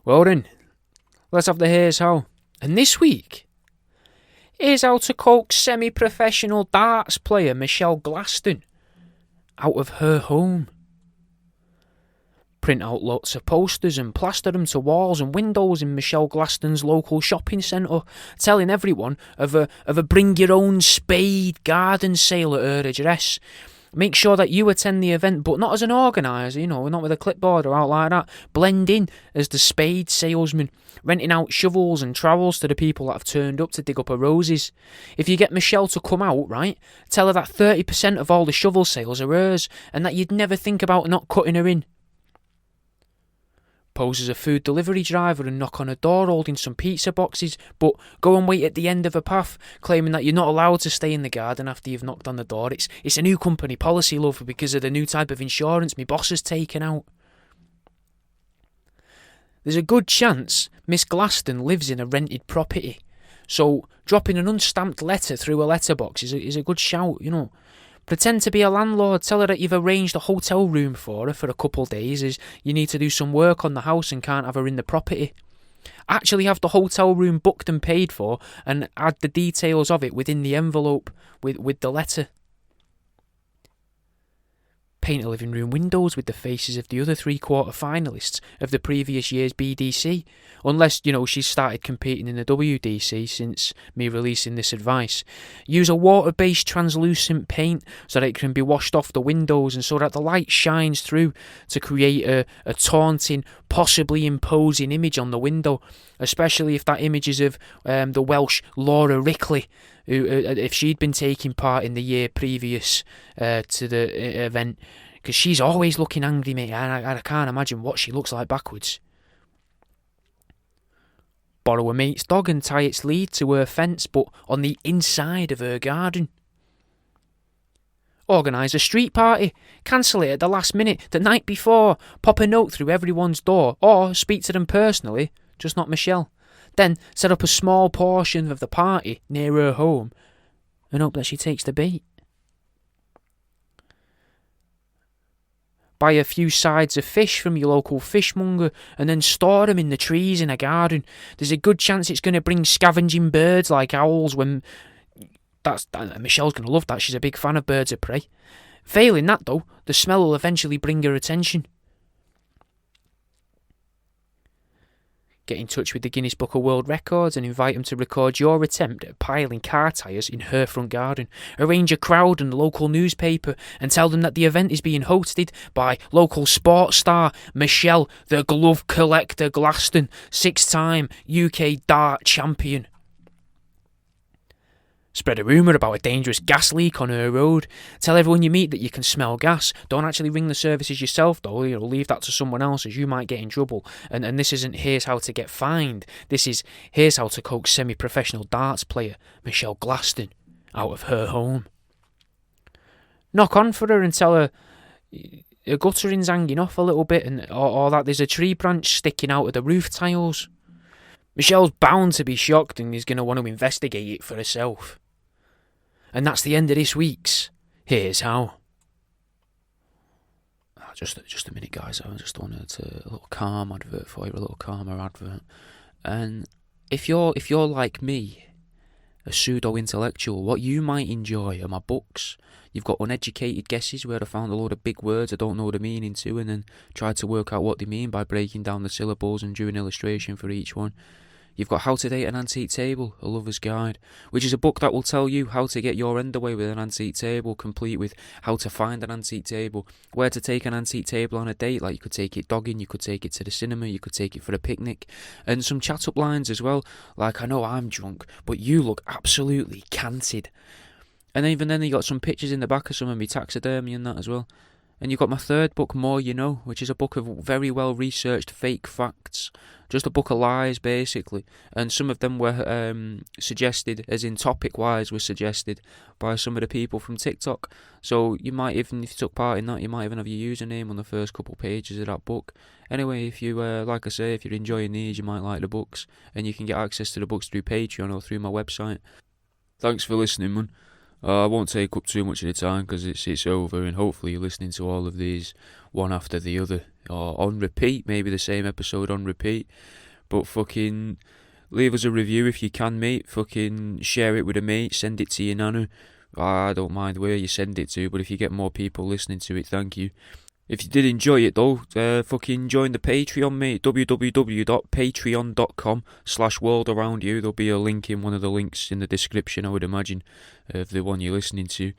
Well then, let's have the Here's How. And this week, here's how to coax semi-professional darts player Michelle Glaston out of her home. Print out lots of posters and plaster them to walls and windows in Michelle Glaston's local shopping centre, telling everyone of a bring your own spade garden sale at her address. Make sure that you attend the event, but not as an organiser, not with a clipboard or out like that. Blend in as the spade salesman, renting out shovels and trowels to the people that have turned up to dig up her roses. If you get Michelle to come out, right, tell her that 30% of all the shovel sales are hers, and that you'd never think about not cutting her in. Pose as a food delivery driver and knock on a door holding some pizza boxes, but go and wait at the end of a path, claiming that you're not allowed to stay in the garden after you've knocked on the door. It's a new company policy, love, because of the new type of insurance my boss has taken out. There's a good chance Miss Glaston lives in a rented property, so dropping an unstamped letter through a letterbox is a good shout, Pretend to be a landlord, tell her that you've arranged a hotel room for her for a couple days as you need to do some work on the house and can't have her in the property. Actually have the hotel room booked and paid for and add the details of it within the envelope with the letter. Paint the living room windows with the faces of the other 3 quarter-finalists of the previous year's BDC, unless, she's started competing in the WDC since me releasing this advice. Use a water-based translucent paint so that it can be washed off the windows and so that the light shines through to create a taunting, possibly imposing image on the window, especially if that image is of the Welsh Laura Rickley, who, if she'd been taking part in the year previous to the event, because she's always looking angry, mate, and I can't imagine what she looks like backwards. Borrow a mate's dog and tie its lead to her fence, but on the inside of her garden. Organise a street party, cancel it at the last minute, the night before, pop a note through everyone's door, or speak to them personally, just not Michelle. Then set up a small portion of the party near her home and hope that she takes the bait. Buy a few sides of fish from your local fishmonger and then store them in the trees in a garden. There's a good chance it's going to bring scavenging birds like owls when... Michelle's going to love that, she's a big fan of birds of prey. Failing that though, the smell will eventually bring her attention. Get in touch with the Guinness Book of World Records and invite them to record your attempt at piling car tyres in her front garden. Arrange a crowd and the local newspaper and tell them that the event is being hosted by local sports star Michelle the Glove Collector Glaston, 6-time UK dart champion. Spread a rumour about a dangerous gas leak on her road. Tell everyone you meet that you can smell gas. Don't actually ring the services yourself though, leave that to someone else as you might get in trouble. And this isn't here's how to get fined. This is here's how to coax semi-professional darts player Michelle Glaston out of her home. Knock on for her and tell her her guttering's hanging off a little bit or that there's a tree branch sticking out of the roof tiles. Michelle's bound to be shocked and is going to want to investigate it for herself. And that's the end of this week's Here's How. Just a minute, guys. I just wanted a little calm advert for you, a little calmer advert. And if you're like me, a pseudo-intellectual, what you might enjoy are my books. You've got Uneducated Guesses, where I found a load of big words I don't know the meaning to, and then tried to work out what they mean by breaking down the syllables and doing illustration for each one. You've got How to Date an Antique Table, A Lover's Guide, which is a book that will tell you how to get your end away with an antique table, complete with how to find an antique table, where to take an antique table on a date, like you could take it dogging, you could take it to the cinema, you could take it for a picnic, and some chat-up lines as well, like, I know I'm drunk, but you look absolutely canted. And even then you got some pictures in the back of some of my taxidermy and that as well. And you've got my third book, More You Know, which is a book of very well-researched fake facts. Just a book of lies, basically. And some of them were suggested, as in topic-wise, were suggested by some of the people from TikTok. So you might, even if you took part in that, you might even have your username on the first couple pages of that book. Anyway, if you, like I say, if you're enjoying these, you might like the books. And you can get access to the books through Patreon or through my website. Thanks for listening, man. I won't take up too much of the time because it's over, and hopefully you're listening to all of these one after the other or on repeat, maybe the same episode on repeat. But fucking leave us a review if you can, mate. Fucking share it with a mate, send it to your nana. I don't mind where you send it to, but if you get more people listening to it, thank you. If you did enjoy it though, fucking join the Patreon, mate. www.patreon.com/worldaroundyou. There'll be a link in one of the links in the description, I would imagine, of the one you're listening to.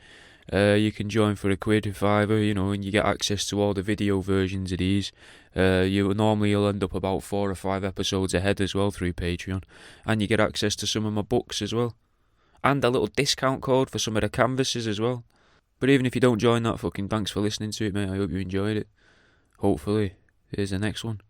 You can join for £1, £5, and you get access to all the video versions of these. You'll end up about 4 or 5 episodes ahead as well through Patreon. And you get access to some of my books as well. And a little discount code for some of the canvases as well. But even if you don't join that, fucking thanks for listening to it, mate. I hope you enjoyed it. Hopefully, here's the next one.